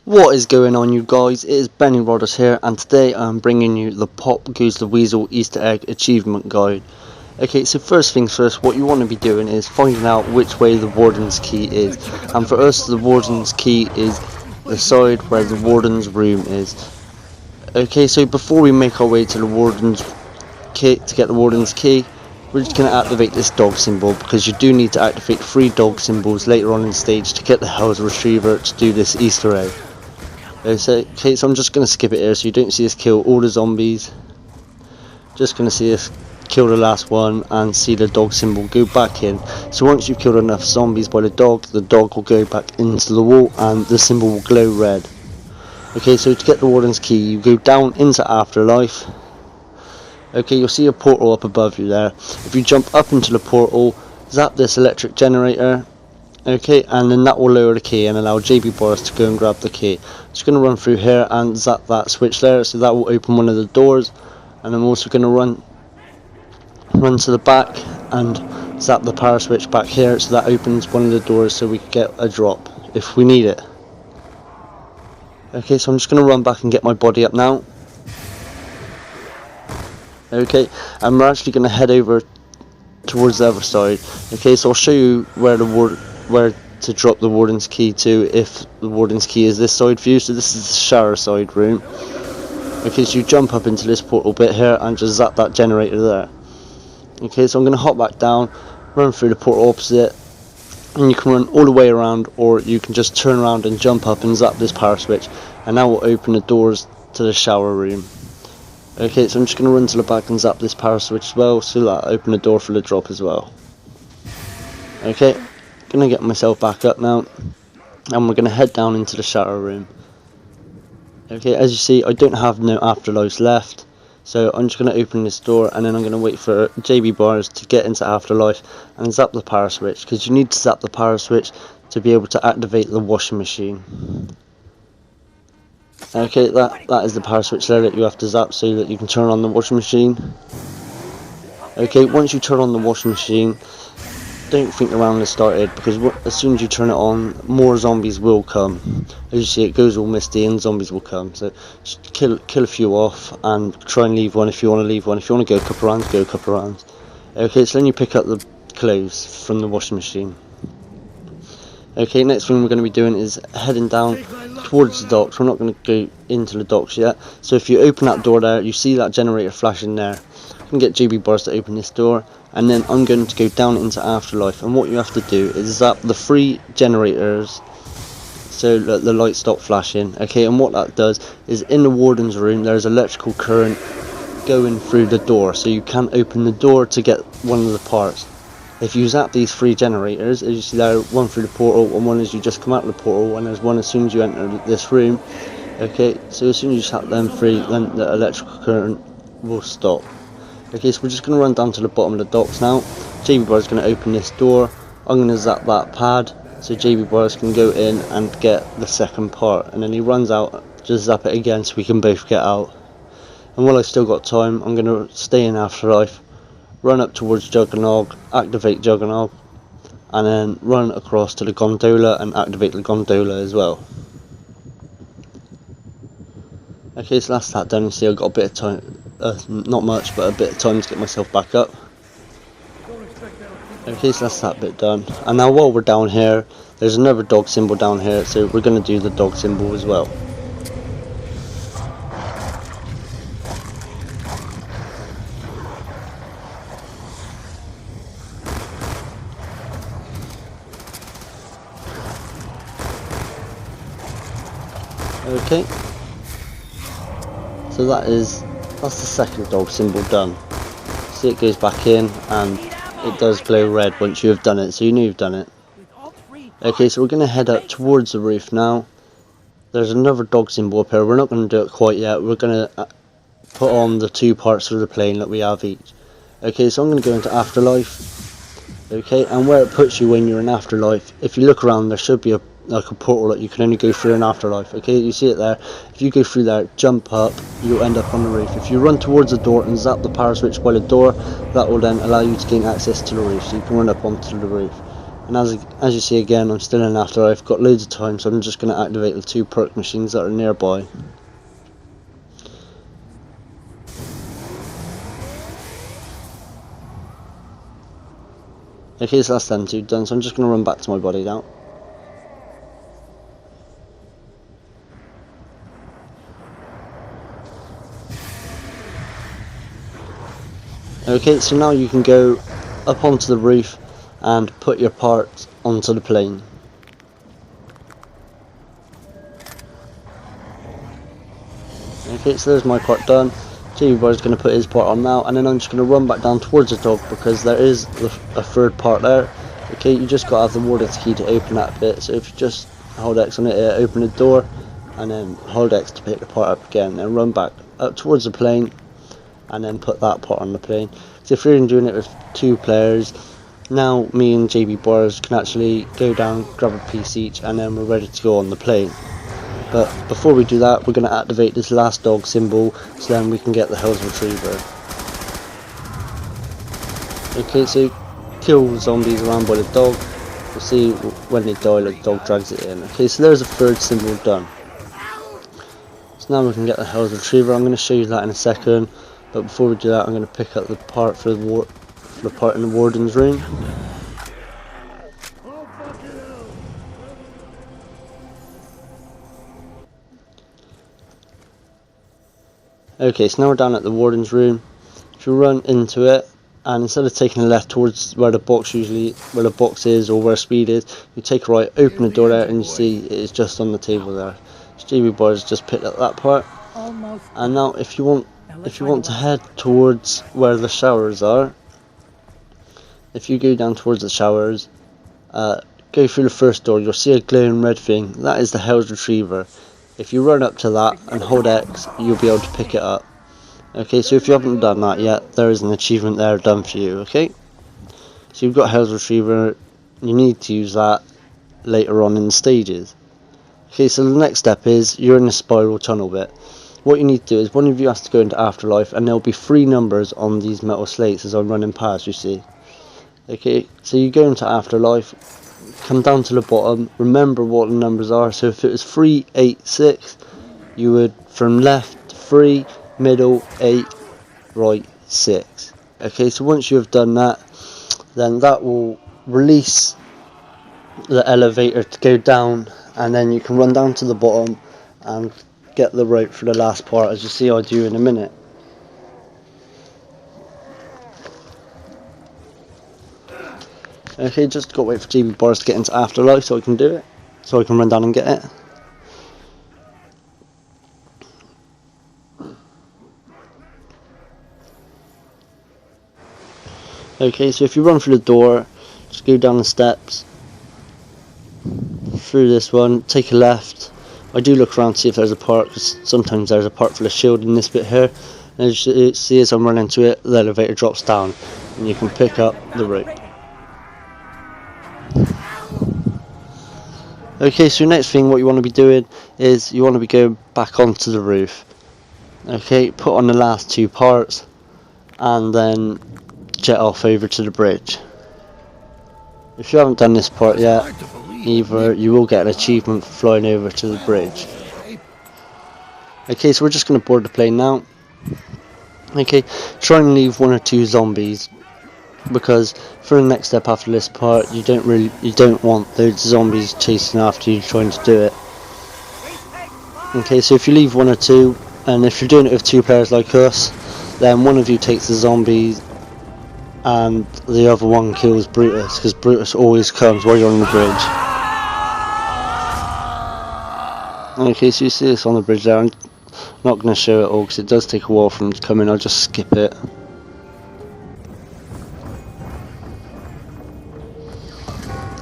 What is going on, you guys? It is Benny Rodders here, and today I'm bringing you the Pop Goes the Weasel Easter Egg Achievement Guide. Okay, so first things first, what you want to be doing is finding out which way the Warden's Key is. And for us, the Warden's Key is the side where the Warden's room is. Okay, so before we make our way to the Warden's Key, to get the Warden's Key, we're just going to activate this dog symbol, because you do need to activate 3 dog symbols later on in the stage to get the Hell's Retriever to do this Easter egg. Okay, so I'm just going to skip it here so you don't see us kill all the zombies. Just going to see us kill the last one and see the dog symbol go back in. So once you've killed enough zombies by the dog will go back into the wall and the symbol will glow red. Okay, so to get the Warden's Key, you go down into Afterlife. Okay, you'll see a portal up above you there. If you jump up into the portal, zap this electric generator. Okay, and then that will lower the key and allow JB Boris to go and grab the key. Just going to run through here and zap that switch there, so that will open one of the doors. And I'm also going to run to the back and zap the power switch back here, so that opens one of the doors so we can get a drop if we need it. Okay, so I'm just going to run back and get my body up now. Okay, and we're actually going to head over towards the other side. Okay, so I'll show you where to drop the Warden's Key to if the Warden's Key is this side for you. So this is the shower side room. Okay, so you jump up into this portal bit here and just zap that generator there. Okay, so I'm going to hop back down, run through the portal opposite, and you can run all the way around, or you can just turn around and jump up and zap this power switch, and that will open the doors to the shower room. Okay, so I'm just going to run to the back and zap this power switch as well, so that will open the door for the drop as well. Okay, going to get myself back up now, and we're going to head down into the shower room. Okay, as you see, I don't have no afterlives left, so I'm just going to open this door, and then I'm going to wait for JB Bars to get into Afterlife and zap the power switch, because you need to zap the power switch to be able to activate the washing machine. Okay, that is the power switch there that you have to zap so that you can turn on the washing machine. Okay, once you turn on the washing machine, don't think the round has started, because as soon as you turn it on, more zombies will come. As you see, it goes all misty and zombies will come. So just kill a few off and try and leave one if you want to leave one. If you want to go a couple rounds, go a couple rounds. Okay, so then you pick up the clothes from the washing machine. Okay, next thing we're going to be doing is heading down towards the docks. We're not going to go into the docks yet. So if you open that door there, you see that generator flashing there. You can get JB Bars to open this door, and then I'm going to go down into Afterlife, and what you have to do is zap the 3 generators so that the lights stop flashing. Okay, and what that does is in the Warden's room there's electrical current going through the door, so you can't open the door to get one of the parts. If you zap these 3 generators, as you see there, one through the portal and one as you just come out of the portal, and there's one as soon as you enter this room. Okay, so as soon as you zap them 3, then the electrical current will stop. Okay, so we're just going to run down to the bottom of the docks now. JB Bars is going to open this door. I'm going to zap that pad so JB Bars can go in and get the second part, and then he runs out, just zap it again so we can both get out. And while I've still got time, I'm going to stay in Afterlife, run up towards Juggernog, activate Juggernog, and then run across to the gondola and activate the gondola as well. Okay, so that's that done. You see I've got a bit of time, not much, but a bit of time to get myself back up. Okay, so that's that bit done. And now while we're down here, there's another dog symbol down here, so we're going to do the dog symbol as well. Okay, so that's the second dog symbol done. See, it goes back in and it does glow red once you have done it, so you know you've done it. Okay, so we're going to head up towards the roof now. There's another dog symbol up here. We're not going to do it quite yet. We're going to put on the 2 parts of the plane that we have each. Okay, so I'm going to go into Afterlife. Okay, and where it puts you when you're in Afterlife, if you look around, there should be a portal that you can only go through in Afterlife. Okay, you see it there. If you go through there, jump up, you'll end up on the roof. If you run towards the door and zap the power switch by the door, that will then allow you to gain access to the roof, so you can run up onto the roof. And as you see again, I'm still in Afterlife, got loads of time, so I'm just going to activate the 2 perk machines that are nearby. Okay, so that's them 2 done, so I'm just going to run back to my body now. Okay, so now you can go up onto the roof and put your parts onto the plane. Okay, so there's my part done. Jamie Boy's going to put his part on now, and then I'm just going to run back down towards the dog because there is a 3rd part there. Okay, you just got to have the warden's key to open that bit, so if you just hold X on it, open the door, and then hold X to pick the part up again, and run back up towards the plane, and then put that part on the plane. So if you're doing it with 2 players, now me and JB Bars can actually go down, grab a piece each, and then we're ready to go on the plane. But before we do that, we're going to activate this last dog symbol, so then we can get the Hell's Retriever. Okay, so kill the zombies around by the dog. You'll see when they die, the dog drags it in. Okay, so there's a 3rd symbol done. So now we can get the Hell's Retriever. I'm going to show you that in a second. But before we do that, I'm going to pick up the part for the part in the warden's room. Okay, so now we're down at the warden's room. If you run into it, and instead of taking a left towards where the box is or where speed is, you take a right, open the door there, and you see it is just on the table there. Stevie Boys just picked up that part. And now if you want to head towards where the showers are, if you go down towards the showers, go through the 1st door, you'll see a glowing red thing. That is the Hell's Retriever. If you run up to that and hold X, you'll be able to pick it up. Okay, so if you haven't done that yet, there is an achievement there done for you, okay? So you've got Hell's Retriever, you need to use that later on in the stages. Okay, so the next step is, you're in the spiral tunnel bit. What you need to do is, one of you has to go into Afterlife, and there'll be 3 numbers on these metal slates as I'm running past, you see. Okay, so you go into Afterlife, come down to the bottom, remember what the numbers are. So if it was 3, 8, 6, you would, from left 3, middle 8, right 6. Okay, so once you have done that, then that will release the elevator to go down, and then you can run down to the bottom and get the rope for the last part, as you see I do in a minute. Okay, just got to wait for GB Boris to get into Afterlife so I can do it, so I can run down and get it. Okay, so if you run through the door, just go down the steps, through this one, take a left. I do look around to see if there's a part, because sometimes there's a part for the shield in this bit here. And as you see, as I'm running to it, the elevator drops down, and you can pick up the rope. Okay, so next thing what you want to be doing is you want to be going back onto the roof. Okay, put on the last 2 parts and then jet off over to the bridge. If you haven't done this part yet, either you will get an achievement for flying over to the bridge. Okay, so we're just going to board the plane now. Okay, try and leave 1 or 2 zombies, because for the next step after this part, you don't want those zombies chasing after you trying to do it. Okay, so if you leave 1 or 2, and if you're doing it with 2 players like us, then one of you takes the zombies and the other one kills Brutus, because Brutus always comes while you're on the bridge. Okay, so you see this on the bridge there. I'm not going to show it all because it does take a while for them to come in. I'll just skip it.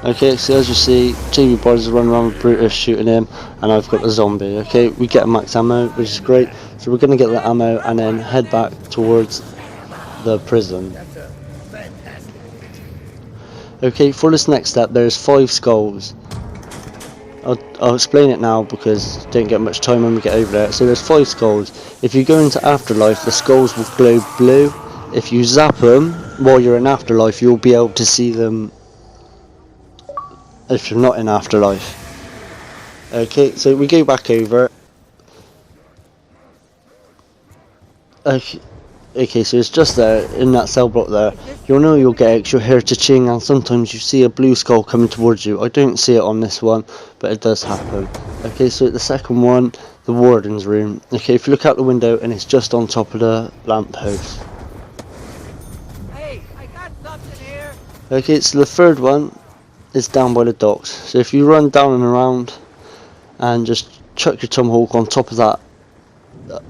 Okay, so as you see, Jamie Boys is running around with Brutus shooting him, and I've got the zombie. Okay, we get a max ammo, which is great. So we're going to get the ammo and then head back towards the prison. Okay, for this next step, there's 5 skulls. I'll explain it now because don't get much time when we get over there. So there's 5 skulls. If you go into Afterlife, the skulls will glow blue. If you zap them while you're in Afterlife, you'll be able to see them if you're not in Afterlife. Okay, so we go back over. Okay, so it's just there, in that cell block there. You'll know you'll get it, you'll hear cha-ching, and sometimes you see a blue skull coming towards you. I don't see it on this one, but it does happen. Okay, so the second one, the warden's room. Okay, if you look out the window, and it's just on top of the lamppost. Hey, I got something here. Okay, so the third one is down by the docks. So if you run down and around, and just chuck your tomahawk on top of that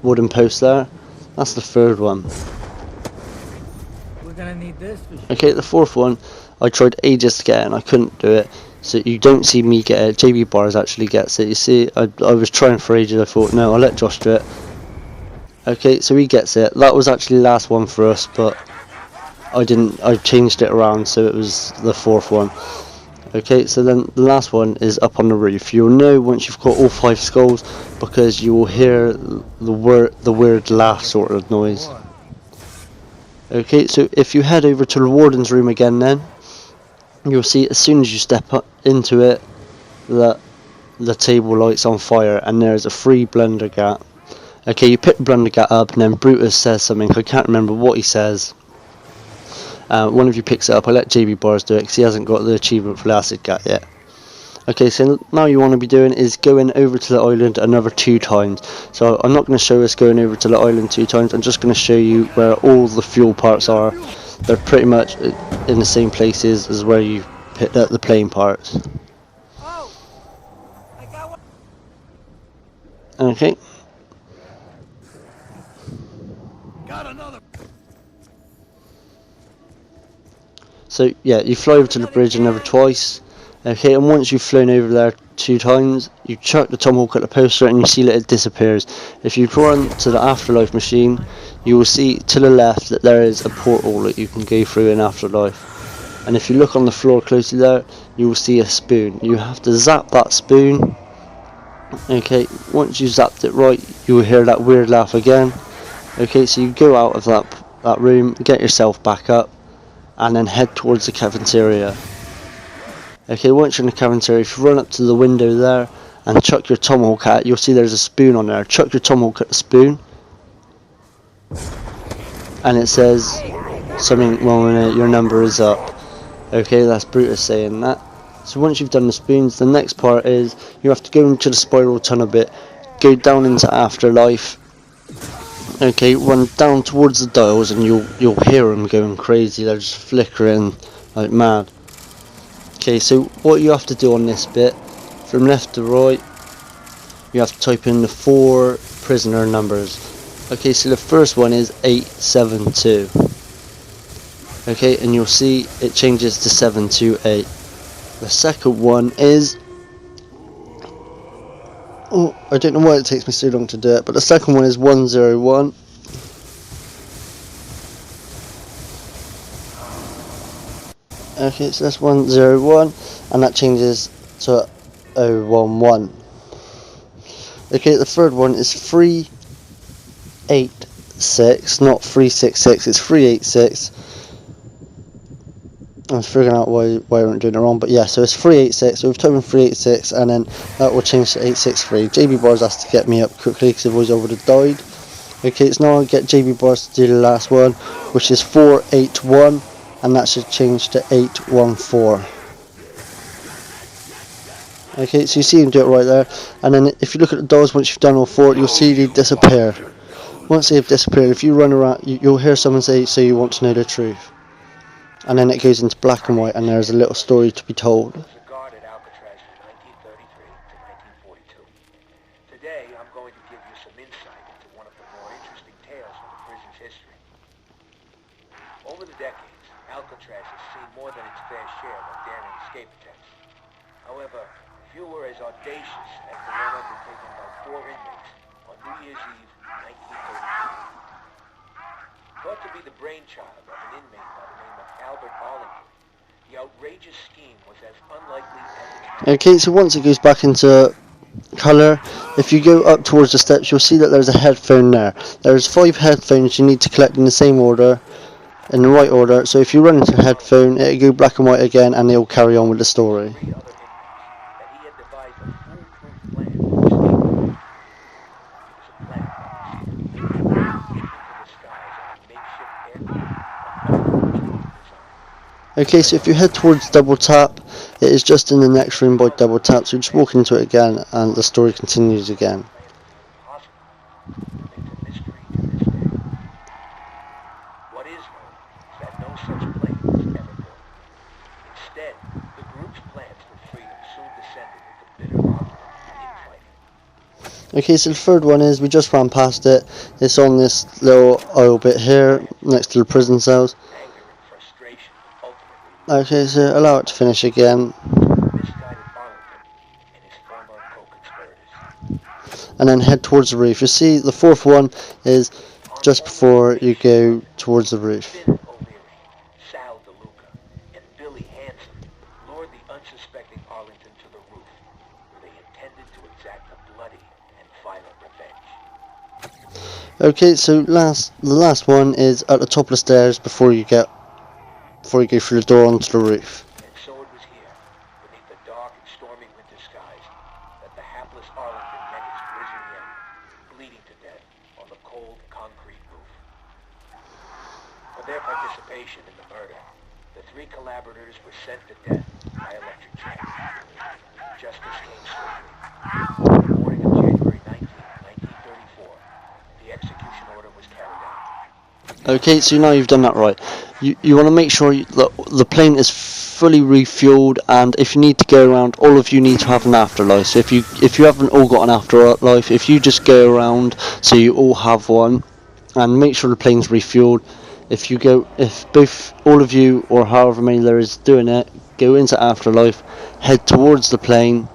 wooden post there, that's the third one. We're gonna need this for sure. Okay, the fourth one, I tried ages to get it and I couldn't do it. So you don't see me get it, JB Bars actually gets it. You see, I was trying for ages, I thought, no, I'll let Josh do it. Okay, so he gets it. That was actually the last one for us, but I changed it around, so it was the fourth one. Okay, so then the last one is up on the roof. You'll know once you've got all 5 skulls, because you will hear the weird laugh sort of noise. Okay, so if you head over to the warden's room again, then you'll see as soon as you step up into it that the table lights on fire and there's a free blundergat. Okay, you pick the blundergat up and then Brutus says something. I can't remember what he says. One of you picks it up. I let JB Bars do it because he hasn't got the achievement for the acid gat yet. Okay, so now you want to be doing is going over to the island another 2 times. So I'm not going to show us going over to the island 2 times. I'm just going to show you where all the fuel parts are. They're pretty much in the same places as where you picked up the plane parts. Oh, I got one. Okay. Got another. So yeah, you fly over to the bridge another twice. Okay, and once you've flown over there 2 times, you chuck the tomahawk at the poster and you see that it disappears. If you run to the Afterlife machine, you will see to the left that there is a portal that you can go through in Afterlife. And if you look on the floor closely there, you will see a spoon. You have to zap that spoon. Okay, once you zapped it right, you will hear that weird laugh again. Okay, so you go out of that room, get yourself back up, and then head towards the cafeteria. Okay, once you're in the cafeteria, if you run up to the window there and chuck your tomahawk at it, you'll see there's a spoon on there. Chuck your tomahawk at the spoon, and it says something wrong with it, your number is up. Okay, that's Brutus saying that. So once you've done the spoons, the next part is you have to go into the spiral tunnel bit, go down into Afterlife. Okay, run down towards the dials and you'll hear them going crazy. They're just flickering like mad. Okay, so what you have to do on this bit, from left to right, you have to type in the 4 prisoner numbers. Okay, so the first one is 872. Okay, and you'll see it changes to 728. The second one is, oh, I don't know why it takes me so long to do it, but the second one is 101. Okay, so that's 101, and that changes to 011. Okay, the third one is 386, not 366, it's 386. I was figuring out why I wasn't doing it wrong, but yeah, so it's 386, so we've typed in 386, and then that will change to 863. JB Bars has to get me up quickly, because otherwise I would have died. Okay, so now I'll get JB Bars to do the last one, which is 481. And that should change to 814. Okay, so you see him do it right there. And then if you look at the doors, once you've done all 4, you'll see they disappear. Once they've disappeared, if you run around, you'll hear someone say, so you want to know the truth. And then it goes into black and white, and there's a little story to be told. Guarded Alcatraz from 1933 to 1942. Today, I'm going to give you some insight into one of the more interesting tales from the prison's history. Over the decades, Alcatraz has seen more than its fair share of daring escape attempts. However, few were as audacious as the one undertaken by 4 inmates on New Year's Eve, 1933. Thought to be the brainchild of an inmate by the name of Albert Arlington, the outrageous scheme was as unlikely as it. Okay, so once it goes back into colour, if you go up towards the steps, you'll see that there's a headphone there. There's 5 headphones you need to collect in the same order, in the right order. So if you run into a headphone, it'll go black and white again, and it'll carry on with the story. Okay, so if you head towards double tap, it is just in the next room by double tap, so just walk into it again and the story continues again. Remains a mystery to this day. What is known is that no such plane was ever built. Instead, the group's plans for freedom soon descended into bitter argument and infighting. Okay, so the third one is, we just ran past it, it's on this little aisle bit here, next to the prison cells. Anger and frustration ultimately Okay, so allow it to finish again, misguided Arlington and his former co-conspirators. and then head towards the roof. You see, the fourth one is just before you go towards the roof. Finn O'Leary, Sal DeLuca, and Billy Hanson lured the unsuspecting Arlington to the roof, where they intended to exact a bloody and violent revenge. Okay, so the last one is at the top of the stairs before you go through the door onto the roof. And so it was here, beneath the dark and stormy winter skies, that the hapless Arlington met his grisly end, bleeding to death on the cold concrete roof. For their participation in the murder, the three collaborators were sent to death by electric chair. Justice came swiftly. On the morning of January 19, 1934, the execution order was carried out. Okay, so now you've done that right. You want to make sure that the plane is fully refueled, and if you need to go around, all of you need to have an afterlife. So if you haven't all got an afterlife, if you just go around so you all have one, and make sure the plane's refueled. If both all of you or however many there is doing it, go into afterlife, head towards the plane.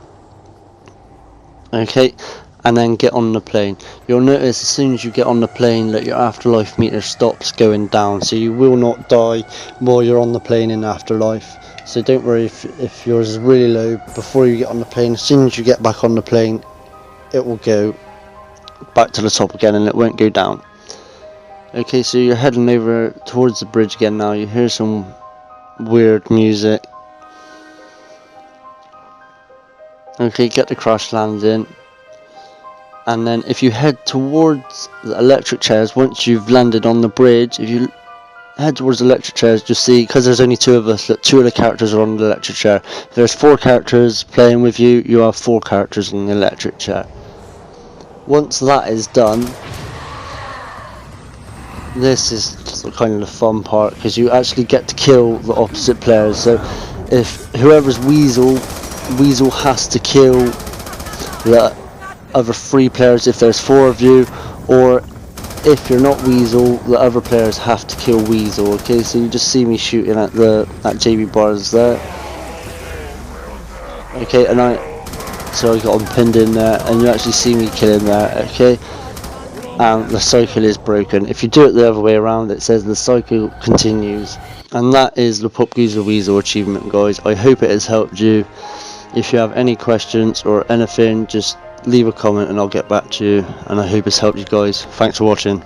Okay, and then get on the plane. You'll notice as soon as you get on the plane that your afterlife meter stops going down, so you will not die while you're on the plane in afterlife. So don't worry if yours is really low before you get on the plane. As soon as you get back on the plane, it will go back to the top again and it won't go down. Okay, so you're heading over towards the bridge again now. You hear some weird music. Okay, get the crash landing. And then if you head towards the electric chairs, once you've landed on the bridge, if you head towards the electric chairs, you'll see, because there's only two of us, that two of the characters are on the electric chair. If there's 4 characters playing with you, you have 4 characters on the electric chair. Once that is done, this is kind of the fun part, because you actually get to kill the opposite players. So if whoever's Weasel has to kill the other 3 players if there's 4 of you, or if you're not Weasel, the other players have to kill Weasel. Okay, so you just see me shooting at JB Bars there. Okay, and I got him pinned in there, and you actually see me killing there. Okay, and the cycle is broken. If you do it the other way around, it says the cycle continues. And that is the Pop Geezer Weasel achievement, guys. I hope it has helped you. If you have any questions or anything, just leave a comment and I'll get back to you. And I hope it's helped you guys. Thanks for watching.